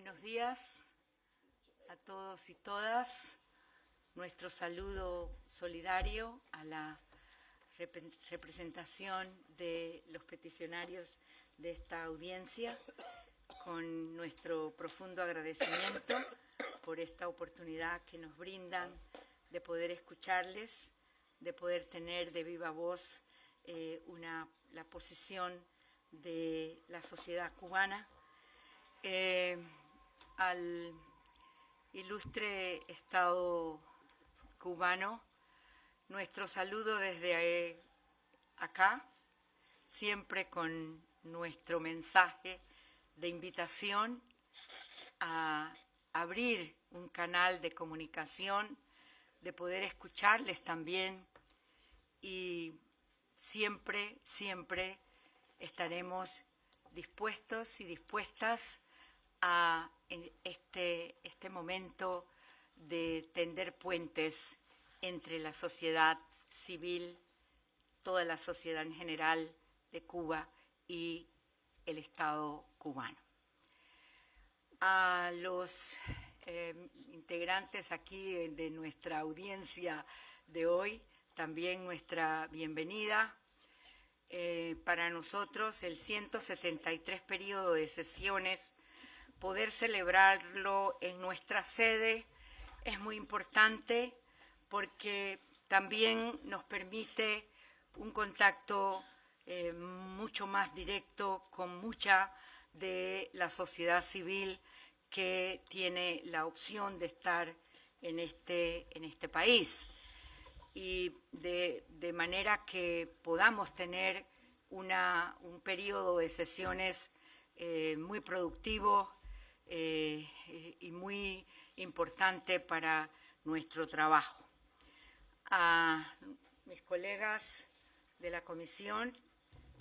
Buenos días a todos y todas. Nuestro saludo solidario a la representación de los peticionarios de esta audiencia, con nuestro profundo agradecimiento por esta oportunidad que nos brindan de poder escucharles, de poder tener de viva voz la posición de la sociedad cubana. Al ilustre Estado cubano, nuestro saludo desde acá, siempre con nuestro mensaje de invitación a abrir un canal de comunicación, de poder escucharles también, y siempre estaremos dispuestos y dispuestas a este momento de tender puentes entre la sociedad civil, toda la sociedad en general de Cuba y el Estado cubano. A los integrantes aquí de nuestra audiencia de hoy, también nuestra bienvenida. Para nosotros el 173 periodo de sesiones, poder celebrarlo en nuestra sede es muy importante porque también nos permite un contacto mucho más directo con mucha de la sociedad civil que tiene la opción de estar en este país, y de manera que podamos tener un periodo de sesiones muy productivo y muy importante para nuestro trabajo. A mis colegas de la comisión,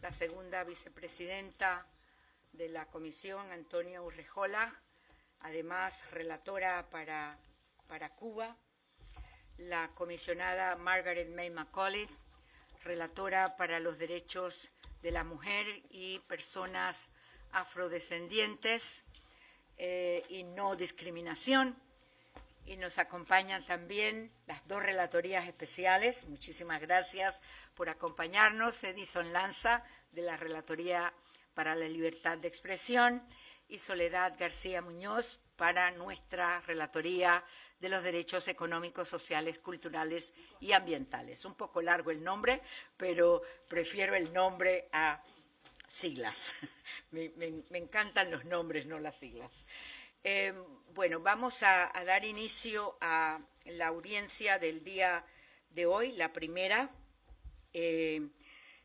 la segunda vicepresidenta de la comisión, Antonia Urrejola, además relatora para Cuba, la comisionada Margaret May Macaulay, relatora para los derechos de la mujer y personas afrodescendientes y no discriminación, y nos acompañan también las dos relatorías especiales. Muchísimas gracias por acompañarnos: Edison Lanza, de la Relatoría para la Libertad de Expresión, y Soledad García Muñoz, para nuestra Relatoría de los Derechos Económicos, Sociales, Culturales y Ambientales. Un poco largo el nombre, pero prefiero el nombre a siglas. Me encantan los nombres, no las siglas. Bueno, vamos a dar inicio a la audiencia del día de hoy, la primera,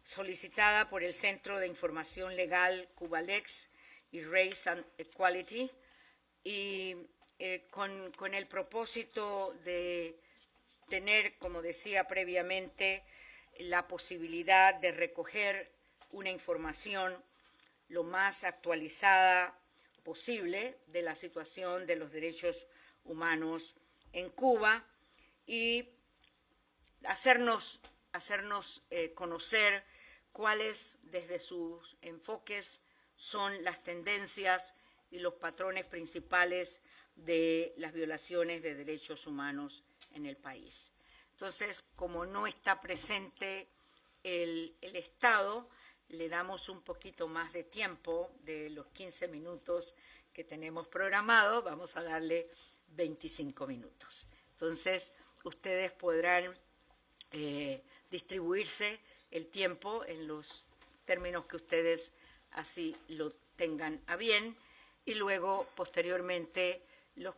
solicitada por el Centro de Información Legal Cubalex y Race and Equality, y con el propósito de tener, como decía previamente, la posibilidad de recoger una información lo más actualizada posible de la situación de los derechos humanos en Cuba, y hacernos conocer cuáles, desde sus enfoques, son las tendencias y los patrones principales de las violaciones de derechos humanos en el país. Entonces, como no está presente el Estado, le damos un poquito más de tiempo de los 15 minutos que tenemos programado. Vamos a darle 25 minutos. Entonces, ustedes podrán distribuirse el tiempo en los términos que ustedes así lo tengan a bien, y luego, posteriormente, las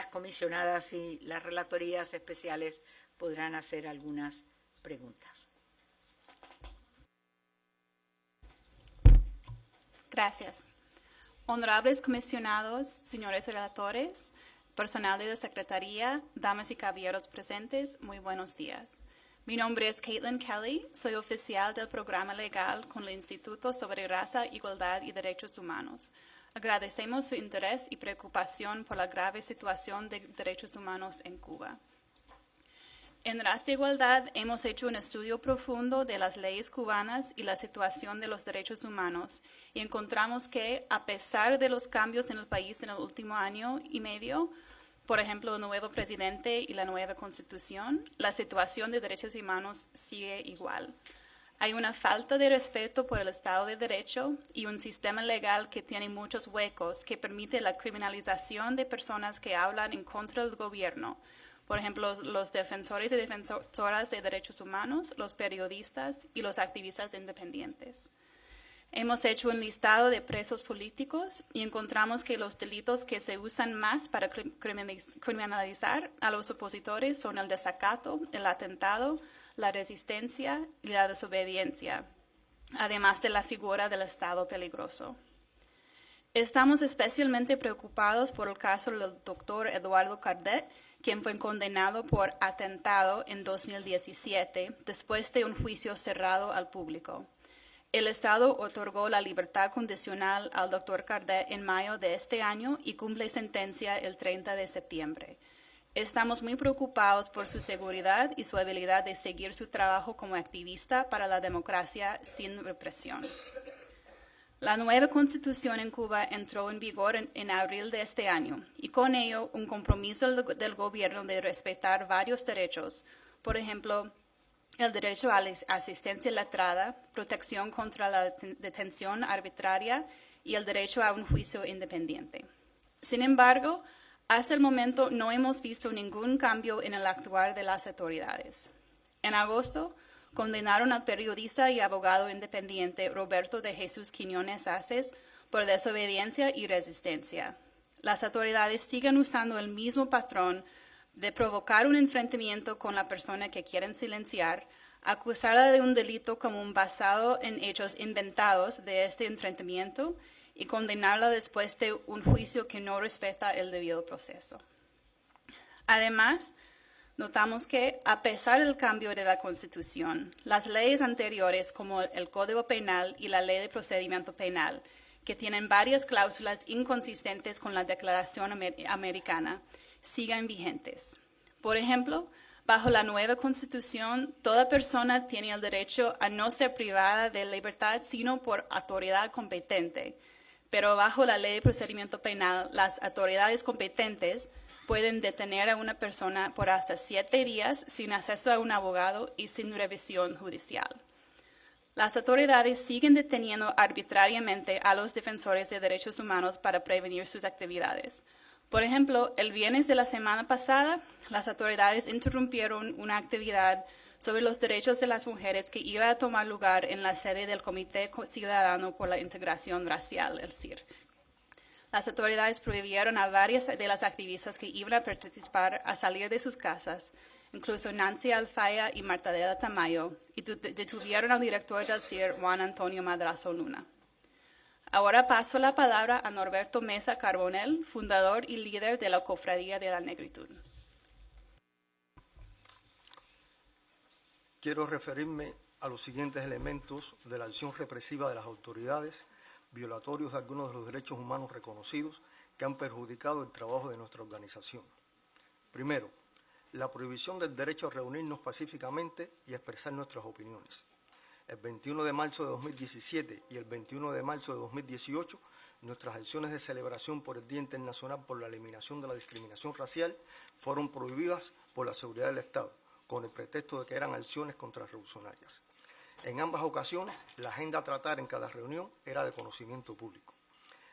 comisionadas y las relatorías especiales podrán hacer algunas preguntas. Gracias. Honorables comisionados, señores relatores, personal de la Secretaría, damas y caballeros presentes, muy buenos días. Mi nombre es Caitlin Kelly, soy oficial del programa legal con el Instituto sobre Raza, Igualdad y Derechos Humanos. Agradecemos su interés y preocupación por la grave situación de derechos humanos en Cuba. En Raza e Igualdad hemos hecho un estudio profundo de las leyes cubanas y la situación de los derechos humanos y encontramos que, a pesar de los cambios en el país en el último año y medio, por ejemplo, el nuevo presidente y la nueva constitución, la situación de derechos humanos sigue igual. Hay una falta de respeto por el Estado de Derecho y un sistema legal que tiene muchos huecos que permite la criminalización de personas que hablan en contra del gobierno. Por ejemplo, los defensores y defensoras de derechos humanos, los periodistas y los activistas independientes. Hemos hecho un listado de presos políticos y encontramos que los delitos que se usan más para criminalizar a los opositores son el desacato, el atentado, la resistencia y la desobediencia, además de la figura del Estado peligroso. Estamos especialmente preocupados por el caso del doctor Eduardo Cardet, quien fue condenado por atentado en 2017, después de un juicio cerrado al público. El Estado otorgó la libertad condicional al doctor Cardet en mayo de este año y cumple sentencia el 30 de septiembre. Estamos muy preocupados por su seguridad y su habilidad de seguir su trabajo como activista para la democracia sin represión. La nueva constitución en Cuba entró en vigor en abril de este año y con ello un compromiso del gobierno de respetar varios derechos, por ejemplo, el derecho a la asistencia letrada, protección contra la detención arbitraria y el derecho a un juicio independiente. Sin embargo, hasta el momento no hemos visto ningún cambio en el actuar de las autoridades. En agosto, condenaron al periodista y abogado independiente Roberto de Jesús Quiñones Aces por desobediencia y resistencia. Las autoridades siguen usando el mismo patrón de provocar un enfrentamiento con la persona que quieren silenciar, acusarla de un delito común basado en hechos inventados de este enfrentamiento y condenarla después de un juicio que no respeta el debido proceso. Además, notamos que, a pesar del cambio de la Constitución, las leyes anteriores como el Código Penal y la Ley de Procedimiento Penal, que tienen varias cláusulas inconsistentes con la Declaración Americana, siguen vigentes. Por ejemplo, bajo la nueva Constitución, toda persona tiene el derecho a no ser privada de libertad sino por autoridad competente. Pero bajo la Ley de Procedimiento Penal, las autoridades competentes pueden detener a una persona por hasta 7 días sin acceso a un abogado y sin revisión judicial. Las autoridades siguen deteniendo arbitrariamente a los defensores de derechos humanos para prevenir sus actividades. Por ejemplo, el viernes de la semana pasada, las autoridades interrumpieron una actividad sobre los derechos de las mujeres que iba a tomar lugar en la sede del Comité Ciudadano por la Integración Racial, el CIR. Las autoridades prohibieron a varias de las activistas que iban a participar a salir de sus casas, incluso Nancy Alfaya y Martadela Tamayo, y detuvieron al director del CIR, Juan Antonio Madrazo Luna. Ahora paso la palabra a Norberto Mesa Carbonell, fundador y líder de la Cofradía de la Negritud. Quiero referirme a los siguientes elementos de la acción represiva de las autoridades, violatorios de algunos de los derechos humanos reconocidos que han perjudicado el trabajo de nuestra organización. Primero, la prohibición del derecho a reunirnos pacíficamente y a expresar nuestras opiniones. El 21 de marzo de 2017 y el 21 de marzo de 2018, nuestras acciones de celebración por el Día Internacional por la Eliminación de la Discriminación Racial fueron prohibidas por la seguridad del Estado, con el pretexto de que eran acciones contrarrevolucionarias. En ambas ocasiones, la agenda a tratar en cada reunión era de conocimiento público.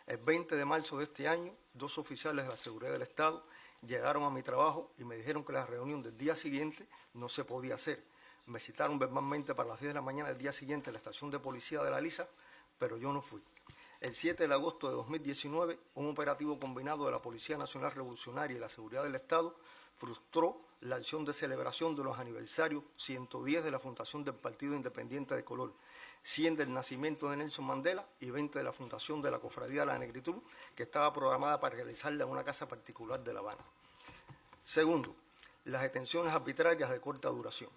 El 20 de marzo de este año, 2 oficiales de la seguridad del Estado llegaron a mi trabajo y me dijeron que la reunión del día siguiente no se podía hacer. Me citaron verbalmente para las 10 de la mañana del día siguiente en la estación de policía de La Lisa, pero yo no fui. El 7 de agosto de 2019, un operativo combinado de la Policía Nacional Revolucionaria y la Seguridad del Estado frustró la acción de celebración de los aniversarios 110 de la fundación del Partido Independiente de Color, 100 del nacimiento de Nelson Mandela y 20 de la fundación de la Cofradía de la Negritud, que estaba programada para realizarla en una casa particular de La Habana. Segundo, las detenciones arbitrarias de corta duración.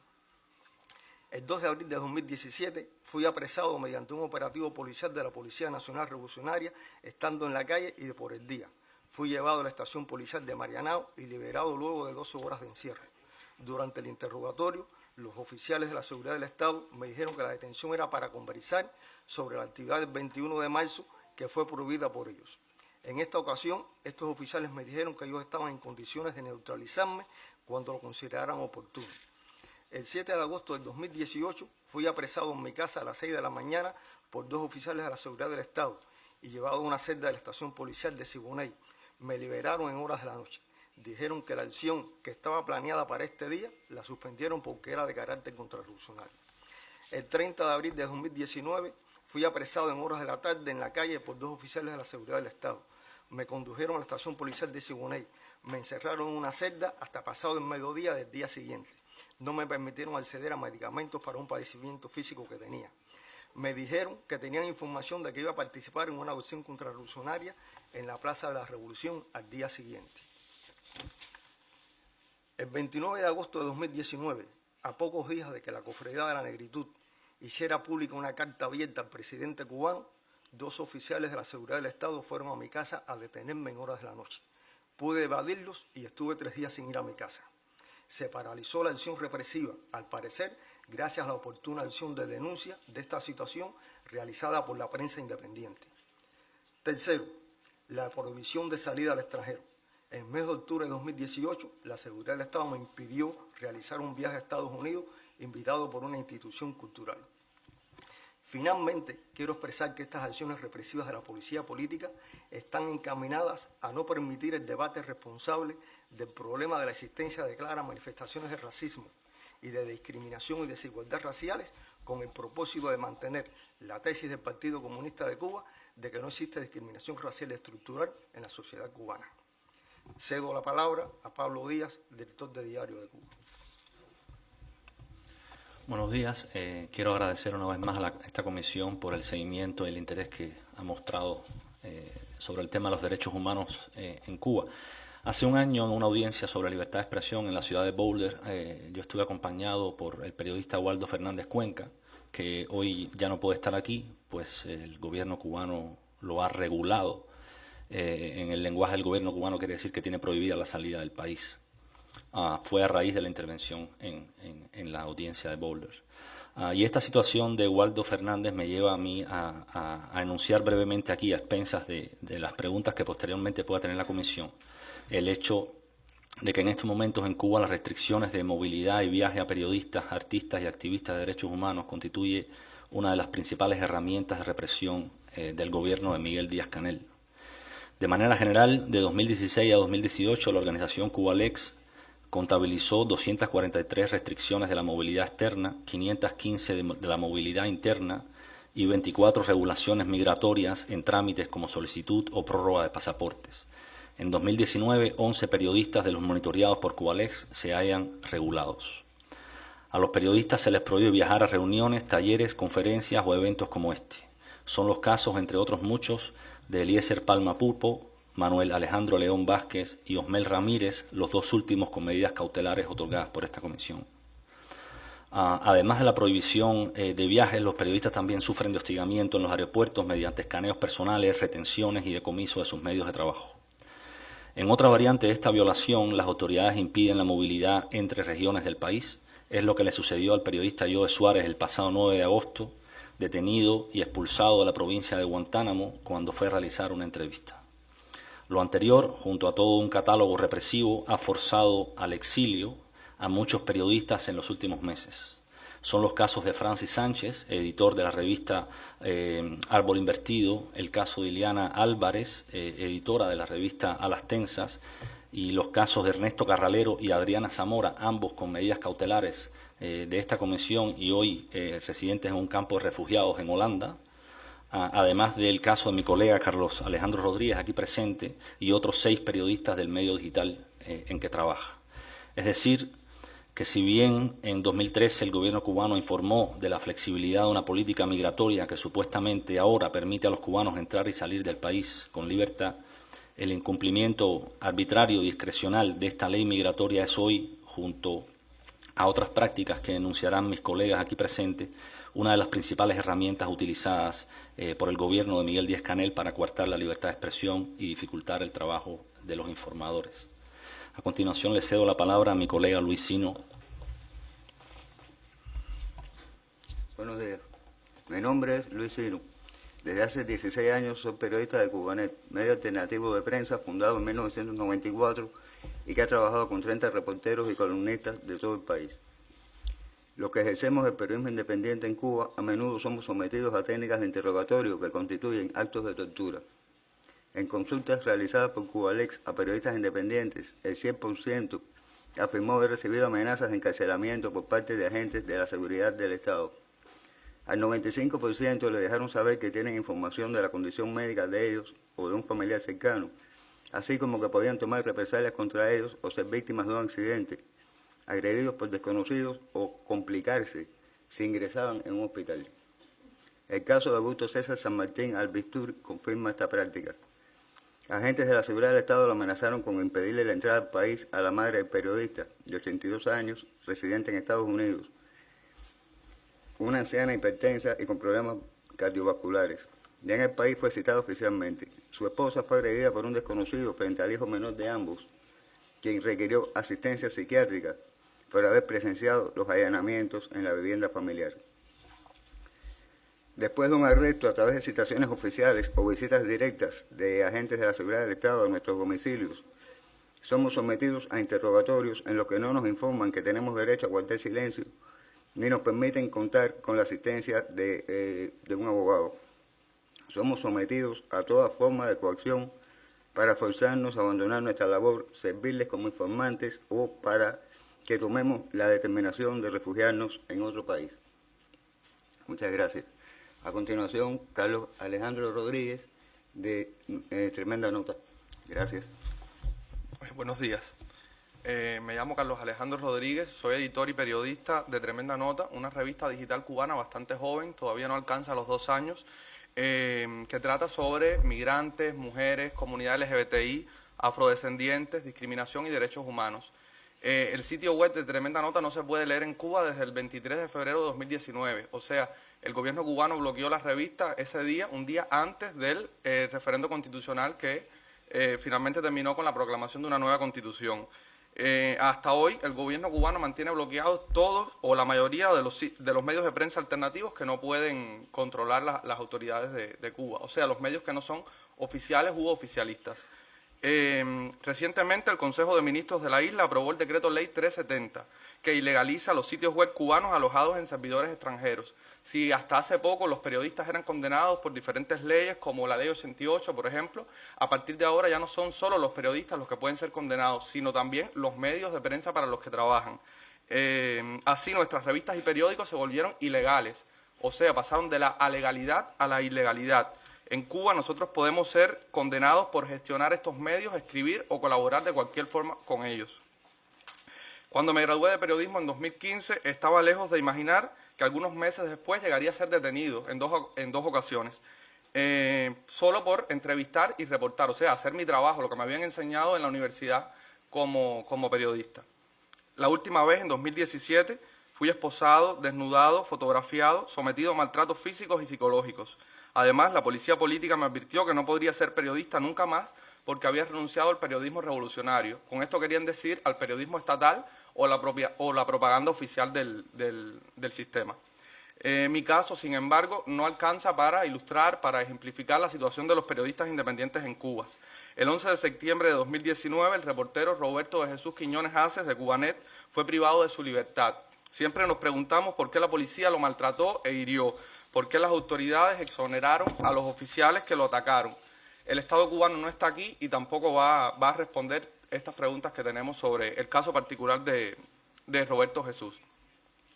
El 2 de abril de 2017 fui apresado mediante un operativo policial de la Policía Nacional Revolucionaria, estando en la calle y de por el día. Fui llevado a la estación policial de Marianao y liberado luego de 12 horas de encierro. Durante el interrogatorio, los oficiales de la seguridad del Estado me dijeron que la detención era para conversar sobre la actividad del 21 de marzo que fue prohibida por ellos. En esta ocasión, estos oficiales me dijeron que ellos estaban en condiciones de neutralizarme cuando lo consideraran oportuno. El 7 de agosto del 2018 fui apresado en mi casa a las 6 de la mañana por 2 oficiales de la seguridad del Estado y llevado a una celda de la estación policial de Siboney. Me liberaron en horas de la noche. Dijeron que la acción que estaba planeada para este día la suspendieron porque era de carácter contrarrevolucionario. El 30 de abril de 2019 fui apresado en horas de la tarde en la calle por 2 oficiales de la seguridad del Estado. Me condujeron a la estación policial de Siboney. Me encerraron en una celda hasta pasado el mediodía del día siguiente. No me permitieron acceder a medicamentos para un padecimiento físico que tenía. Me dijeron que tenían información de que iba a participar en una acción contrarrevolucionaria en la Plaza de la Revolución al día siguiente. El 29 de agosto de 2019, a pocos días de que la Cofradía de la Negritud hiciera pública una carta abierta al presidente cubano, 2 oficiales de la seguridad del Estado fueron a mi casa a detenerme en horas de la noche. Pude evadirlos y estuve 3 días sin ir a mi casa. Se paralizó la acción represiva, al parecer, gracias a la oportuna acción de denuncia de esta situación realizada por la prensa independiente. Tercero, la prohibición de salida al extranjero. En el mes de octubre de 2018, la seguridad del Estado me impidió realizar un viaje a Estados Unidos invitado por una institución cultural. Finalmente, quiero expresar que estas acciones represivas de la policía política están encaminadas a no permitir el debate responsable del problema de la existencia de claras manifestaciones de racismo y de discriminación y desigualdad raciales con el propósito de mantener la tesis del Partido Comunista de Cuba de que no existe discriminación racial estructural en la sociedad cubana. Cedo la palabra a Pablo Díaz, director de Diario de Cuba. Buenos días. Quiero agradecer una vez más a esta comisión por el seguimiento y el interés que ha mostrado sobre el tema de los derechos humanos en Cuba. Hace un año, en una audiencia sobre libertad de expresión en la ciudad de Boulder, yo estuve acompañado por el periodista Waldo Fernández Cuenca, que hoy ya no puede estar aquí, pues el gobierno cubano lo ha regulado. En el lenguaje del gobierno cubano quiere decir que tiene prohibida la salida del país. Fue a raíz de la intervención en la audiencia de Boulder. Y esta situación de Waldo Fernández me lleva a mí a enunciar brevemente aquí, a expensas de las preguntas que posteriormente pueda tener la comisión, el hecho de que en estos momentos en Cuba las restricciones de movilidad y viaje a periodistas, artistas y activistas de derechos humanos constituye una de las principales herramientas de represión del gobierno de Miguel Díaz-Canel. De manera general, de 2016 a 2018, la organización Cubalex contabilizó 243 restricciones de la movilidad externa, 515 de la movilidad interna y 24 regulaciones migratorias en trámites como solicitud o prórroga de pasaportes. En 2019, 11 periodistas de los monitoreados por Cubalex se hallan regulados. A los periodistas se les prohíbe viajar a reuniones, talleres, conferencias o eventos como este. Son los casos, entre otros muchos, de Eliezer Palma Pulpo, Manuel Alejandro León Vázquez y Osmel Ramírez, los 2 últimos con medidas cautelares otorgadas por esta comisión. Además de la prohibición de viajes, los periodistas también sufren de hostigamiento en los aeropuertos mediante escaneos personales, retenciones y decomiso de sus medios de trabajo. En otra variante de esta violación, las autoridades impiden la movilidad entre regiones del país. Es lo que le sucedió al periodista Joe Suárez el pasado 9 de agosto, detenido y expulsado de la provincia de Guantánamo cuando fue a realizar una entrevista. Lo anterior, junto a todo un catálogo represivo, ha forzado al exilio a muchos periodistas en los últimos meses. Son los casos de Francis Sánchez, editor de la revista Árbol Invertido, el caso de Ileana Álvarez, editora de la revista A las Tensas, y los casos de Ernesto Carralero y Adriana Zamora, ambos con medidas cautelares de esta comisión y hoy residentes en un campo de refugiados en Holanda, además del caso de mi colega Carlos Alejandro Rodríguez, aquí presente, y otros 6 periodistas del medio digital en que trabaja. Es decir, que si bien en 2013 el gobierno cubano informó de la flexibilidad de una política migratoria que supuestamente ahora permite a los cubanos entrar y salir del país con libertad, el incumplimiento arbitrario y discrecional de esta ley migratoria es hoy, junto a otras prácticas que denunciarán mis colegas aquí presentes, una de las principales herramientas utilizadas por el gobierno de Miguel Díaz-Canel para coartar la libertad de expresión y dificultar el trabajo de los informadores. A continuación le cedo la palabra a mi colega Luis Sino. Buenos días. Mi nombre es Luis Sino. Desde hace 16 años soy periodista de Cubanet, medio alternativo de prensa fundado en 1994 y que ha trabajado con 30 reporteros y columnistas de todo el país. Los que ejercemos el periodismo independiente en Cuba a menudo somos sometidos a técnicas de interrogatorio que constituyen actos de tortura. En consultas realizadas por Cubalex a periodistas independientes, el 100% afirmó haber recibido amenazas de encarcelamiento por parte de agentes de la seguridad del Estado. Al 95% le dejaron saber que tienen información de la condición médica de ellos o de un familiar cercano, así como que podían tomar represalias contra ellos o ser víctimas de un accidente, agredidos por desconocidos o complicarse si ingresaban en un hospital. El caso de Augusto César San Martín Albistur confirma esta práctica. Agentes de la seguridad del Estado lo amenazaron con impedirle la entrada al país a la madre del periodista, de 82 años, residente en Estados Unidos, una anciana hipertensa y con problemas cardiovasculares. Ya en el país fue citada oficialmente. Su esposa fue agredida por un desconocido frente al hijo menor de ambos, quien requirió asistencia psiquiátrica por haber presenciado los allanamientos en la vivienda familiar. Después de un arresto a través de citaciones oficiales o visitas directas de agentes de la seguridad del Estado a nuestros domicilios, somos sometidos a interrogatorios en los que no nos informan que tenemos derecho a guardar silencio ni nos permiten contar con la asistencia de un abogado. Somos sometidos a toda forma de coacción para forzarnos a abandonar nuestra labor, servirles como informantes o para que tomemos la determinación de refugiarnos en otro país. Muchas gracias. A continuación, Carlos Alejandro Rodríguez, de Tremenda Nota. Gracias. Buenos días. Me llamo Carlos Alejandro Rodríguez, soy editor y periodista de Tremenda Nota, una revista digital cubana bastante joven, todavía no alcanza los 2 años, que trata sobre migrantes, mujeres, comunidad LGBTI, afrodescendientes, discriminación y derechos humanos. El sitio web de Tremenda Nota no se puede leer en Cuba desde el 23 de febrero de 2019, o sea, el gobierno cubano bloqueó la revista ese día, un día antes del referendo constitucional que finalmente terminó con la proclamación de una nueva constitución. Hasta hoy el gobierno cubano mantiene bloqueados todos o la mayoría de los medios de prensa alternativos que no pueden controlar las autoridades de Cuba, o sea, los medios que no son oficiales u oficialistas. Recientemente el Consejo de Ministros de la isla aprobó el decreto ley 370 que ilegaliza los sitios web cubanos alojados en servidores extranjeros. Si hasta hace poco los periodistas eran condenados por diferentes leyes como la ley 88, por ejemplo, a partir de ahora ya no son solo los periodistas los que pueden ser condenados, sino también los medios de prensa para los que trabajan. Así nuestras revistas y periódicos se volvieron ilegales, o sea, pasaron de la alegalidad a la ilegalidad. En Cuba nosotros podemos ser condenados por gestionar estos medios, escribir o colaborar de cualquier forma con ellos. Cuando me gradué de periodismo en 2015, estaba lejos de imaginar que algunos meses después llegaría a ser detenido en dos ocasiones, solo por entrevistar y reportar, o sea, hacer mi trabajo, lo que me habían enseñado en la universidad como periodista. La última vez, en 2017, fui esposado, desnudado, fotografiado, sometido a maltratos físicos y psicológicos. Además, la policía política me advirtió que no podría ser periodista nunca más porque había renunciado al periodismo revolucionario. Con esto querían decir al periodismo estatal o la propaganda oficial del sistema. Mi caso, sin embargo, no alcanza para ilustrar, para ejemplificar la situación de los periodistas independientes en Cuba. El 11 de septiembre de 2019, el reportero Roberto de Jesús Quiñones Haces, de Cubanet, fue privado de su libertad. Siempre nos preguntamos por qué la policía lo maltrató e hirió, por qué las autoridades exoneraron a los oficiales que lo atacaron. El Estado cubano no está aquí y tampoco va a responder estas preguntas que tenemos sobre el caso particular de Roberto Jesús.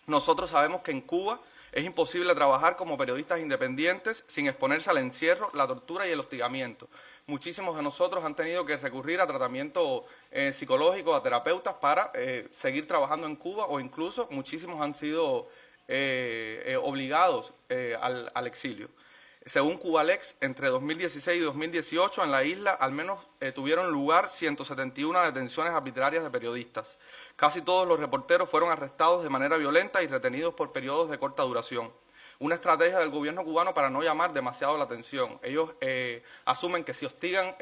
Nosotros sabemos que en Cuba es imposible trabajar como periodistas independientes sin exponerse al encierro, la tortura y el hostigamiento. Muchísimos de nosotros han tenido que recurrir a tratamiento psicológico, a terapeutas para seguir trabajando en Cuba, o incluso muchísimos han sido obligados al exilio. Según Cubalex, entre 2016 y 2018 en la isla al menos tuvieron lugar 171 detenciones arbitrarias de periodistas. Casi todos los reporteros fueron arrestados de manera violenta y retenidos por periodos de corta duración. Una estrategia del gobierno cubano para no llamar demasiado la atención. Ellos asumen que si hostigan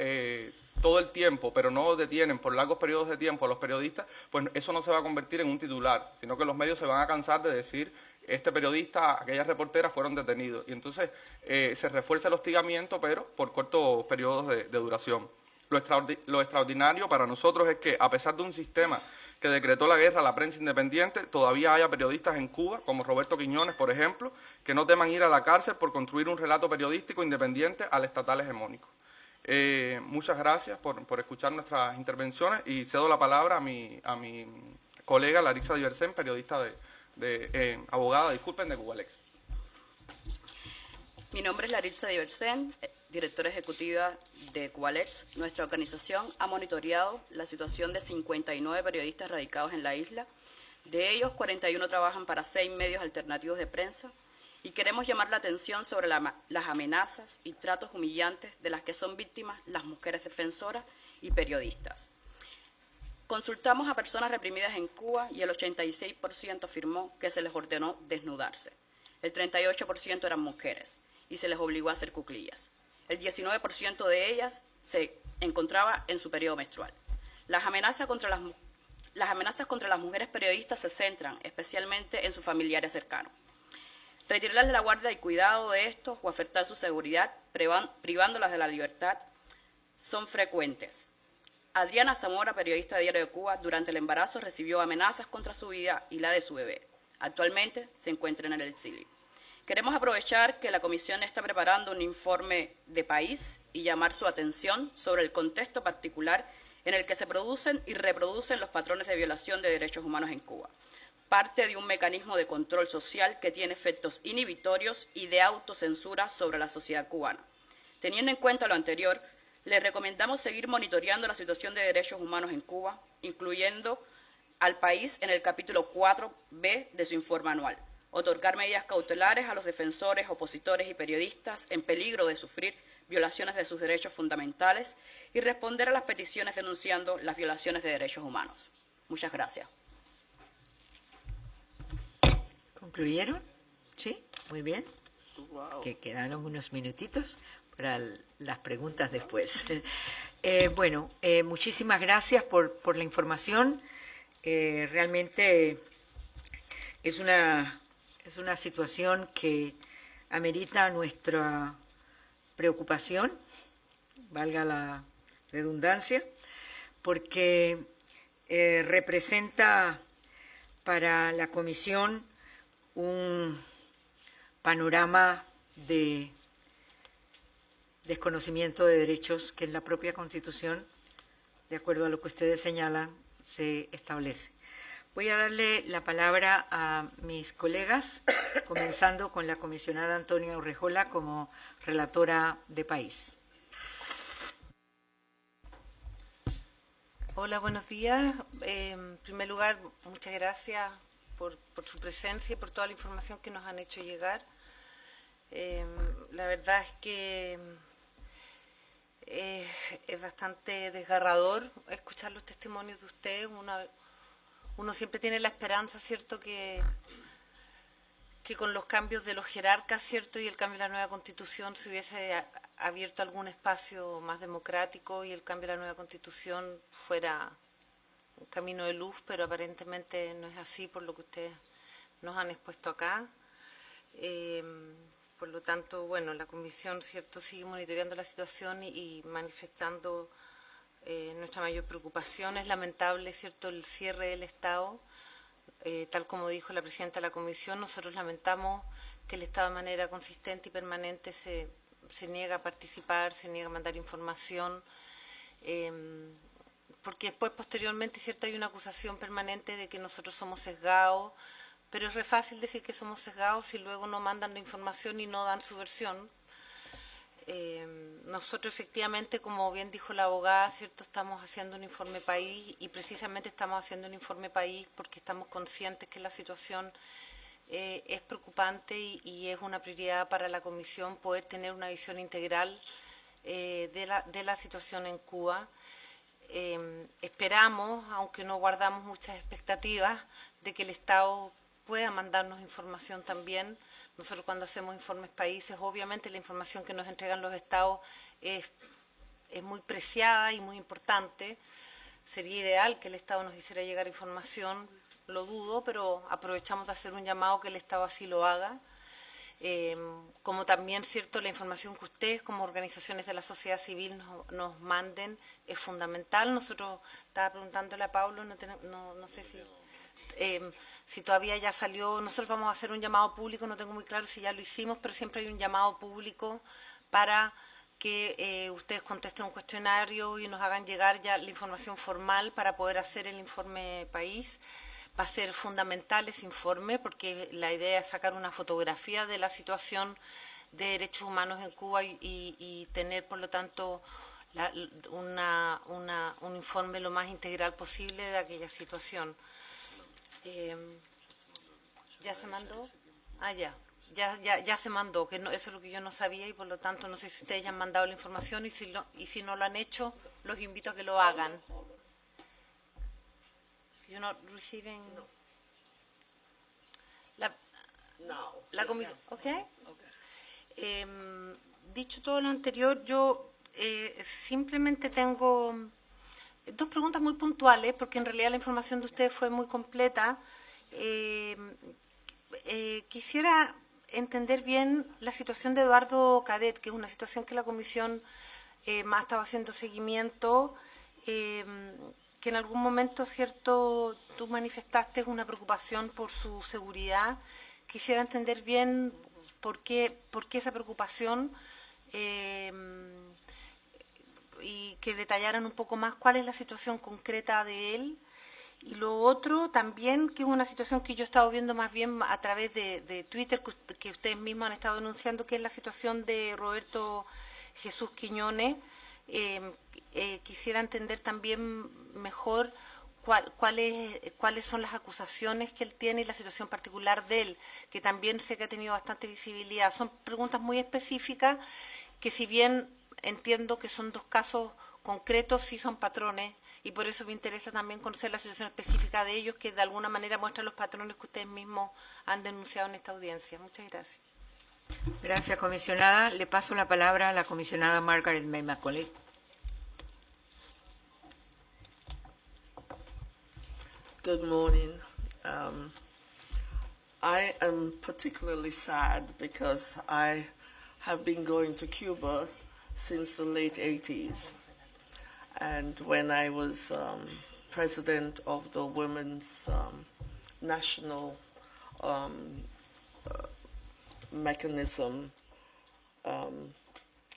todo el tiempo, pero no detienen por largos periodos de tiempo a los periodistas, pues eso no se va a convertir en un titular, sino que los medios se van a cansar de decir este periodista, aquellas reporteras fueron detenidos. Y entonces se refuerza el hostigamiento, pero por cortos periodos de duración. Lo extraordinario para nosotros es que, a pesar de un sistema que decretó la guerra a la prensa independiente, todavía haya periodistas en Cuba, como Roberto Quiñones, por ejemplo, que no teman ir a la cárcel por construir un relato periodístico independiente al estatal hegemónico. Muchas gracias por escuchar nuestras intervenciones y cedo la palabra a mi colega Larissa Diversén, periodista abogada, de Cubalex. Mi nombre es Larissa Diversén, directora ejecutiva de Cubalex. Nuestra organización ha monitoreado la situación de 59 periodistas radicados en la isla. De ellos, 41 trabajan para 6 medios alternativos de prensa y queremos llamar la atención sobre las amenazas y tratos humillantes de las que son víctimas las mujeres defensoras y periodistas. Consultamos a personas reprimidas en Cuba y el 86% afirmó que se les ordenó desnudarse. El 38% eran mujeres y se les obligó a hacer cuclillas. El 19% de ellas se encontraba en su periodo menstrual. Las amenazas contra las mujeres periodistas se centran especialmente en sus familiares cercanos. Retirarlas de la guardia y cuidado de estos o afectar su seguridad, privándolas de la libertad, son frecuentes. Adriana Zamora, periodista de Diario de Cuba, durante el embarazo recibió amenazas contra su vida y la de su bebé. Actualmente se encuentra en el exilio. Queremos aprovechar que la Comisión está preparando un informe de país y llamar su atención sobre el contexto particular en el que se producen y reproducen los patrones de violación de derechos humanos en Cuba. Parte de un mecanismo de control social que tiene efectos inhibitorios y de autocensura sobre la sociedad cubana. Teniendo en cuenta lo anterior, le recomendamos seguir monitoreando la situación de derechos humanos en Cuba, incluyendo al país en el capítulo 4b de su informe anual. Otorgar medidas cautelares a los defensores, opositores y periodistas en peligro de sufrir violaciones de sus derechos fundamentales y responder a las peticiones denunciando las violaciones de derechos humanos. Muchas gracias. ¿Concluyeron? Sí, muy bien. Que quedaron unos minutitos para las preguntas después. Muchísimas gracias por la información. Realmente es una situación que amerita nuestra preocupación, valga la redundancia, porque representa para la Comisión un panorama de desconocimiento de derechos que en la propia Constitución, de acuerdo a lo que ustedes señalan, se establece. Voy a darle la palabra a mis colegas, comenzando con la comisionada Antonia Urrejola como relatora de país. Hola, buenos días. En primer lugar, muchas gracias por su presencia y por toda la información que nos han hecho llegar. La verdad es que es bastante desgarrador escuchar los testimonios de ustedes. Uno siempre tiene la esperanza, ¿cierto?, que con los cambios de los jerarcas, ¿cierto?, y el cambio de la nueva Constitución se hubiese abierto algún espacio más democrático y el cambio de la nueva Constitución fuera un camino de luz, pero aparentemente no es así por lo que ustedes nos han expuesto acá. Por lo tanto, bueno, la Comisión, ¿cierto?, sigue monitoreando la situación y manifestando nuestra mayor preocupación. Es lamentable, ¿cierto?, el cierre del Estado. Tal como dijo la presidenta de la Comisión, nosotros lamentamos que el Estado de manera consistente y permanente se niega a participar, se niega a mandar información, porque después, posteriormente, ¿cierto?, hay una acusación permanente de que nosotros somos sesgados, pero es re fácil decir que somos sesgados si luego no mandan la información y no dan su versión. Nosotros efectivamente, como bien dijo la abogada, ¿cierto?, estamos haciendo un informe país y precisamente estamos haciendo un informe país porque estamos conscientes que la situación es preocupante y es una prioridad para la Comisión poder tener una visión integral de la situación en Cuba. Esperamos, aunque no guardamos muchas expectativas, de que el Estado pueda mandarnos información también. Nosotros cuando hacemos informes países, obviamente la información que nos entregan los estados es es muy preciada y muy importante. Sería ideal que el Estado nos hiciera llegar información, lo dudo, pero aprovechamos de hacer un llamado que el Estado así lo haga. Como también, cierto, la información que ustedes como organizaciones de la sociedad civil nos manden es fundamental. Nosotros, estaba preguntándole a Pablo, no sé si todavía ya salió, nosotros vamos a hacer un llamado público, no tengo muy claro si ya lo hicimos, pero siempre hay un llamado público para que ustedes contesten un cuestionario y nos hagan llegar ya la información formal para poder hacer el informe país. Va a ser fundamental ese informe porque la idea es sacar una fotografía de la situación de derechos humanos en Cuba y tener, por lo tanto, un informe lo más integral posible de aquella situación. ¿Ya se mandó? Ah, ya se mandó, que no, eso es lo que yo no sabía y por lo tanto no sé si ustedes ya han mandado la información y si no lo han hecho, los invito a que lo hagan. You're not receiving la comisión. Okay. Dicho todo lo anterior, yo simplemente tengo dos preguntas muy puntuales, porque en realidad la información de ustedes fue muy completa. Quisiera entender bien la situación de Eduardo Cadet, que es una situación que la comisión ha estado haciendo seguimiento, que en algún momento, cierto, tú manifestaste una preocupación por su seguridad. Quisiera entender bien por qué esa preocupación y que detallaran un poco más cuál es la situación concreta de él. Y lo otro también, que es una situación que yo he estado viendo más bien a través de Twitter, que ustedes mismos han estado denunciando, que es la situación de Roberto Jesús Quiñones. Quisiera entender también mejor cuáles son las acusaciones que él tiene y la situación particular de él, que también sé que ha tenido bastante visibilidad. Son preguntas muy específicas que, si bien entiendo que son dos casos concretos, sí son patrones, y por eso me interesa también conocer la situación específica de ellos, que de alguna manera muestran los patrones que ustedes mismos han denunciado en esta audiencia. Muchas gracias. Gracias, comisionada. Le paso la palabra a la comisionada Margaret May Macaulay. Good morning. I am particularly sad because I have been going to Cuba since the late 80s. And when I was president of the Women's National Mechanism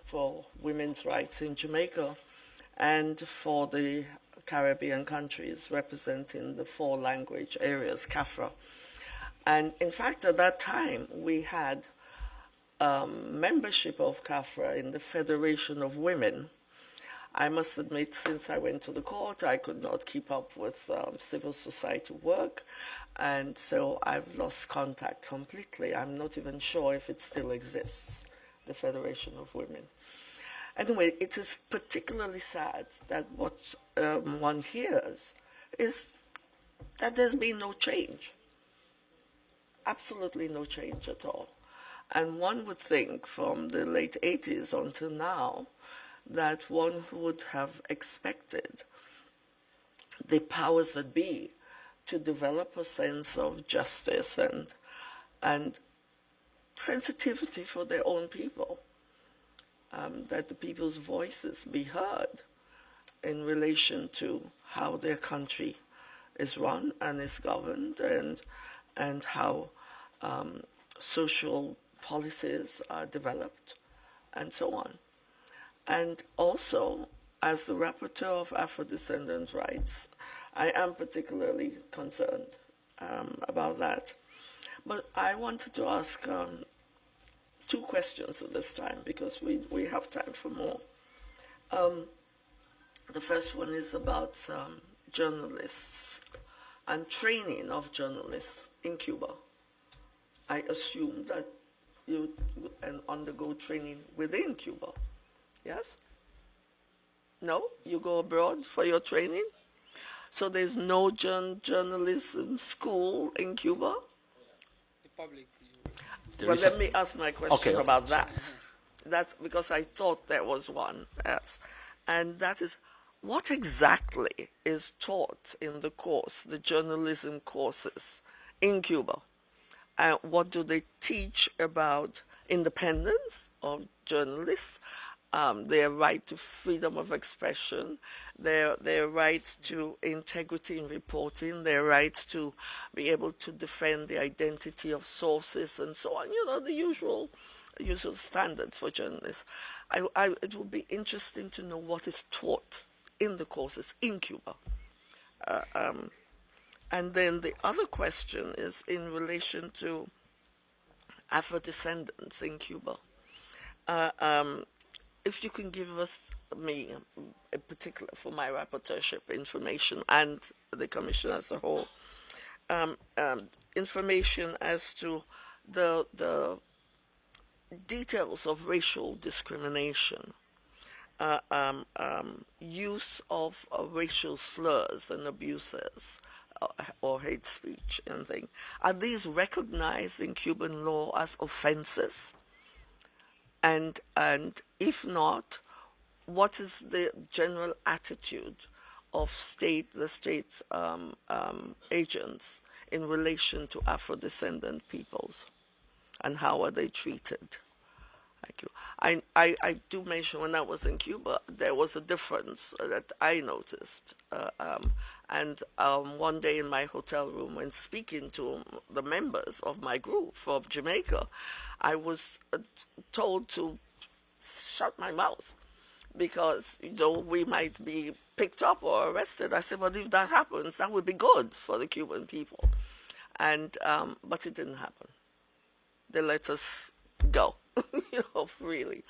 for Women's Rights in Jamaica, and for the Caribbean countries representing the 4 language areas, CAFRA. And in fact, at that time, we had membership of CAFRA in the Federation of Women. I must admit, since I went to the court, I could not keep up with civil society work, and so I've lost contact completely. I'm not even sure if it still exists, the Federation of Women. Anyway, it is particularly sad that what one hears is that there's been no change, absolutely no change at all. And one would think from the late 80s until now that one would have expected the powers that be to develop a sense of justice and sensitivity for their own people. That the people's voices be heard in relation to how their country is run and is governed, and how social policies are developed, and so on. And also, as the rapporteur of Afro-descendant rights, I am particularly concerned about that. But I wanted to ask 2 questions at this time, because we have time for more. The first one is about journalists and training of journalists in Cuba. I assume that you undergo training within Cuba. Yes? No? You go abroad for your training? So there's no journalism school in Cuba? The public. Well, let me ask my question about that. That's because I thought there was one. Yes. and that is, what exactly is taught in the course, the journalism courses in Cuba? What do they teach about independence of journalists, their right to freedom of expression, their right to integrity in reporting, their right to be able to defend the identity of sources and so on, you know, the usual standards for journalists. It would be interesting to know what is taught in the courses in Cuba. And then the other question is in relation to Afro-descendants in Cuba. If you can give me, in particular for my rapporteurship, information, and the Commission as a whole, information as to the details of racial discrimination, use of racial slurs and abuses, or hate speech and things. Are these recognized in Cuban law as offenses? And if not, what is the general attitude of the state's agents in relation to Afro-descendant peoples, and how are they treated? Thank you. I do mention when I was in Cuba, there was a difference that I noticed. And one day in my hotel room, when speaking to the members of my group from Jamaica, I was told to shut my mouth because, you know, we might be picked up or arrested. I said, well, if that happens, that would be good for the Cuban people. And but it didn't happen. They let us go, you know, freely.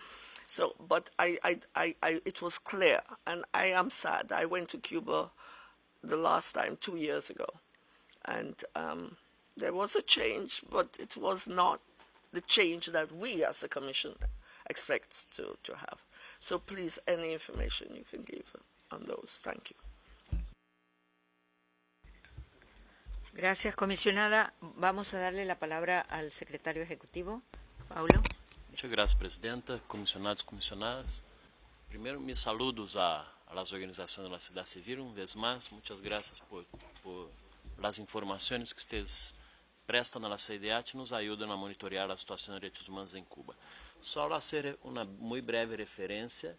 So, but it was clear, and I am sad. I went to Cuba the last time 2 years ago, and there was a change, but it was not the change that we as a Commission expect to have. So please, any information you can give on those. Thank you. Gracias, comisionada. Vamos a darle la palabra al secretario ejecutivo, Paulo. Muchas gracias, presidenta, comisionados, comisionadas. Primero, mis saludos a las organizaciones de la sociedad civil. Una vez más, muchas gracias por las informaciones que ustedes prestan a la CIDH y nos ayudan a monitorear la situación de derechos humanos en Cuba. Solo hacer una muy breve referencia